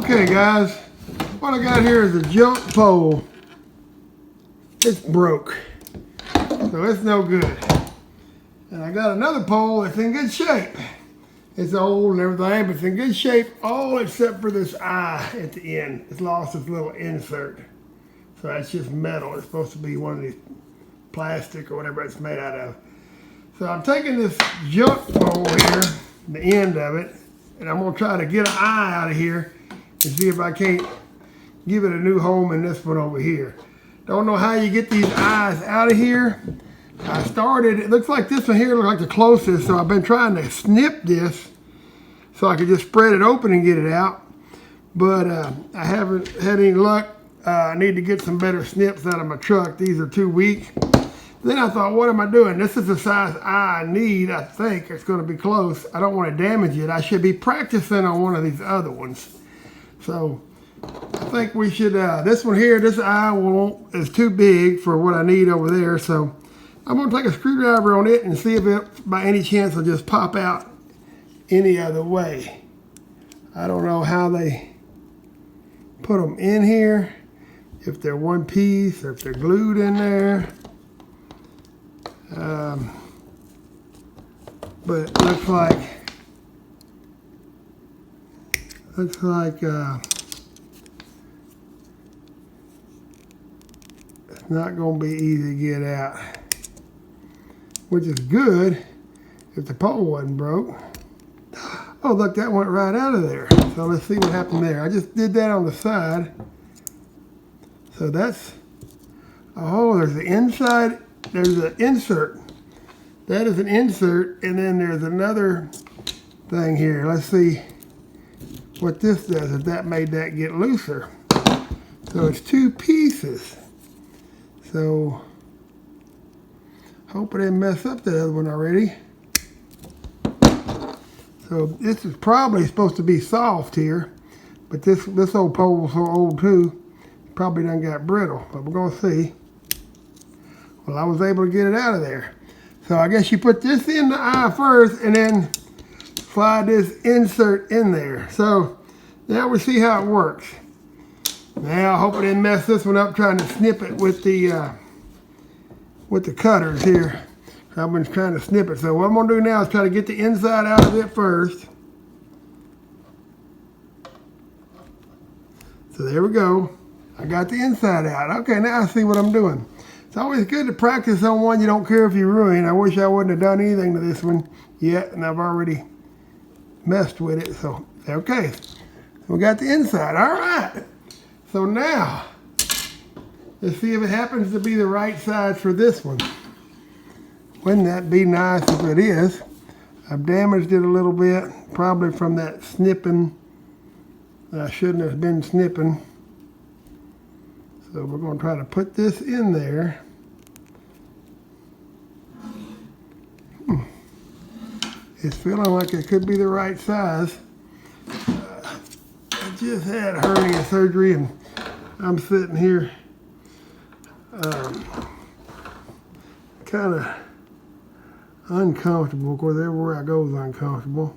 Okay guys, what I got here is a junk pole. It's broke, so it's no good. And I got another pole that's in good shape. It's old and everything, but it's in good shape, all except for this eye at the end. It's lost its little insert. So that's just metal. It's supposed to be one of these plastic or whatever it's made out of. So I'm taking this junk pole here, the end of it, and I'm gonna try to get an eye out of here and see if I can't give it a new home in this one over here. Don't know how you get these eyes out of here. I started, it looks like this one here looks like the closest, so I've been trying to snip this so I could just spread it open and get it out. But I haven't had any luck. I need to get some better snips out of my truck. These are too weak. Then I thought, what am I doing? This is the size eye I need. I think it's going to be close. I don't want to damage it. I should be practicing on one of these other ones. So I think we should, this one here, this eye is too big for what I need over there. So I'm going to take a screwdriver on it and see if it, by any chance, will just pop out any other way. I don't know how they put them in here, if they're one piece or if they're glued in there. But it looks like it's not going to be easy to get out, which is good if the pole wasn't broke. Oh, look, that went right out of there. So let's see what happened there. I just did that on the side. So that's, oh, there's the inside, there's an insert. That is an insert, and then there's another thing here. Let's see what this does, if that made that get looser. So it's two pieces. So, hope I didn't mess up the other one already. So this is probably supposed to be soft here, but this old pole is so old too, probably done got brittle, but we're gonna see. Well, I was able to get it out of there. So I guess you put this in the eye first and then slide this insert in there. So now we see how it works. Now I hope I didn't mess this one up trying to snip it with the cutters here. I've been trying to snip it. So what I'm gonna do now is try to get the inside out of it first. So there we go. I got the inside out. Okay, now I see what I'm doing. It's always good to practice on one you don't care if you ruin. I wish I wouldn't have done anything to this one yet, and I've already messed with it. So, okay. We got the inside. All right. So now, let's see if it happens to be the right size for this one. Wouldn't that be nice if it is? I've damaged it a little bit, probably from that snipping. I shouldn't have been snipping. So we're going to try to put this in there. It's feeling like it could be the right size. I just had hernia surgery and I'm sitting here kind of uncomfortable. Of course, everywhere I go is uncomfortable,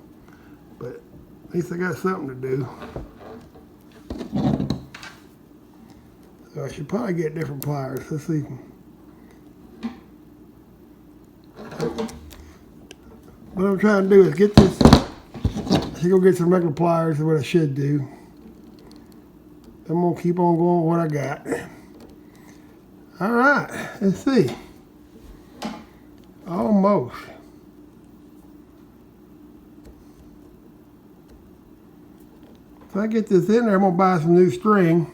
but at least I got something to do. So I should probably get different pliers. Let's see. What I'm trying to do is get this. I should go get some regular pliers is what I should do. I'm gonna keep on going with what I got. All right, let's see. Almost. If I get this in there, I'm gonna buy some new string.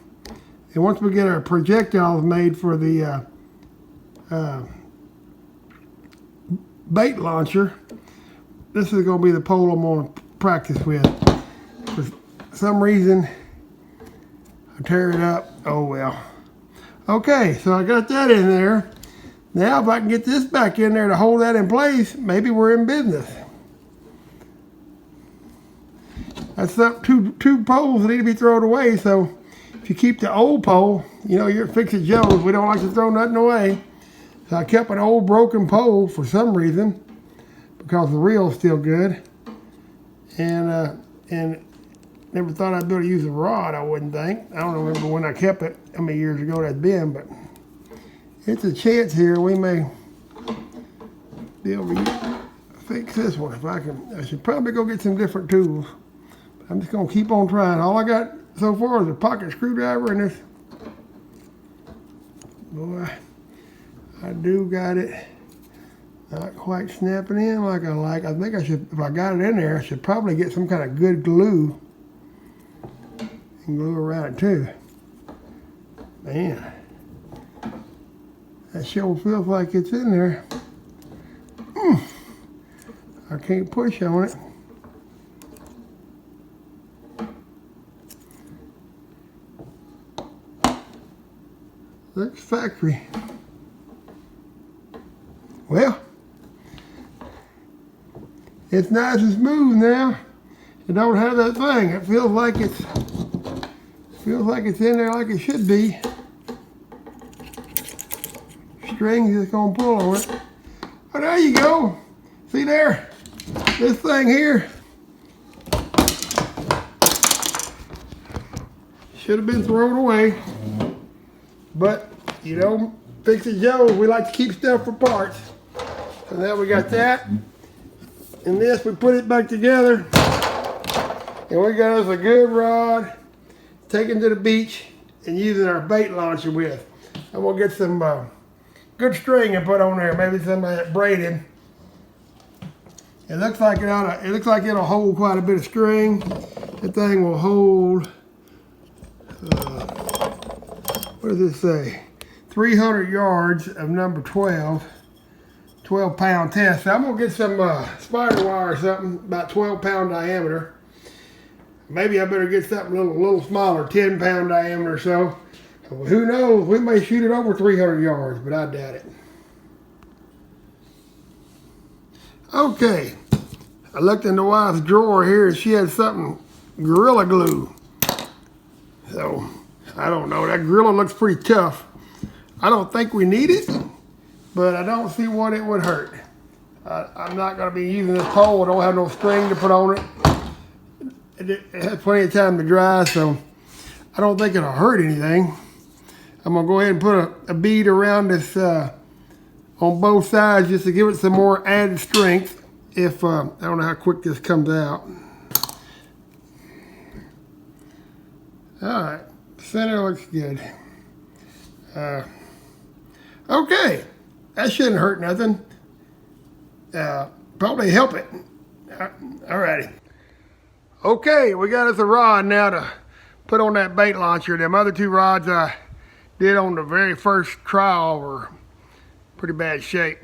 And once we get our projectiles made for the bait launcher, this is going to be the pole I'm going to practice with. For some reason, I tear it up. Oh well. Okay, so I got that in there. Now if I can get this back in there to hold that in place, maybe we're in business. That's two poles that need to be thrown away, so if you keep the old pole, you know, you're fixing Joe's. We don't like to throw nothing away. So I kept an old broken pole for some reason, because the reel's still good. And Never thought I'd be able to use a rod, I wouldn't think. I don't remember when I kept it, how many years ago that's been, but it's a chance here we may be able to fix this one if I can. I should probably go get some different tools. I'm just gonna keep on trying. All I got so far is a pocket screwdriver and this. Boy, I do got it not quite snapping in like I like. I think I should, if I got it in there, I should probably get some kind of good glue and glue around it too. Man, that sure feels like it's in there. I can't push on it. Looks factory. Well, it's nice and smooth now. It don't have that thing. It feels like it's in there like it should be. String's just gonna pull on it. Oh, there you go. See there? This thing here should have been thrown away. But, you know, Fix It Joe, we like to keep stuff for parts. So now we got that. And this, we put it back together. And we got us a good rod, taken to the beach, and using our bait launcher with. I'm gonna get some good string and put on there, maybe some of that braided. It looks like it'll hold quite a bit of string. The thing will hold, what does it say? 300 yards of number 12 pound test. So I'm gonna get some spider wire or something, about 12-pound diameter. Maybe I better get something a little smaller, 10-pound diameter or so. Who knows, we may shoot it over 300 yards, but I doubt it. Okay, I looked in the wife's drawer here and she had something, Gorilla Glue. So, I don't know, that Gorilla looks pretty tough. I don't think we need it, but I don't see what it would hurt. I'm not gonna be using this pole, I don't have no string to put on it. It has plenty of time to dry, so I don't think it'll hurt anything. I'm gonna go ahead and put a bead around this on both sides just to give it some more added strength. If I don't know how quick this comes out. All right, center looks good. Okay, that shouldn't hurt nothing. Probably help it. All righty. Okay, we got us a rod now to put on that bait launcher. Them other two rods I did on the very first trial were pretty bad shape.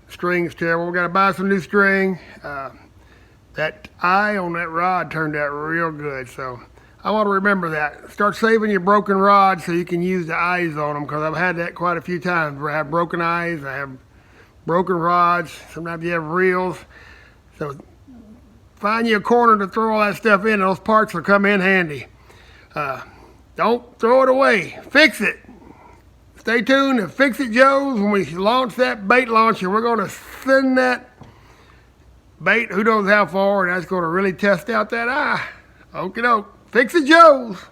String's terrible. We got to buy some new string. That eye on that rod turned out real good, so I want to remember that. Start saving your broken rods so you can use the eyes on them, because I've had that quite a few times where I have broken eyes, I have broken rods, sometimes you have reels. So find you a corner to throw all that stuff in. Those parts will come in handy. Don't throw it away. Fix it. Stay tuned to Fix It Joe's. When we launch that bait launcher, we're going to send that bait who knows how far, and that's going to really test out that eye. Okie doke. Fix It Joe's.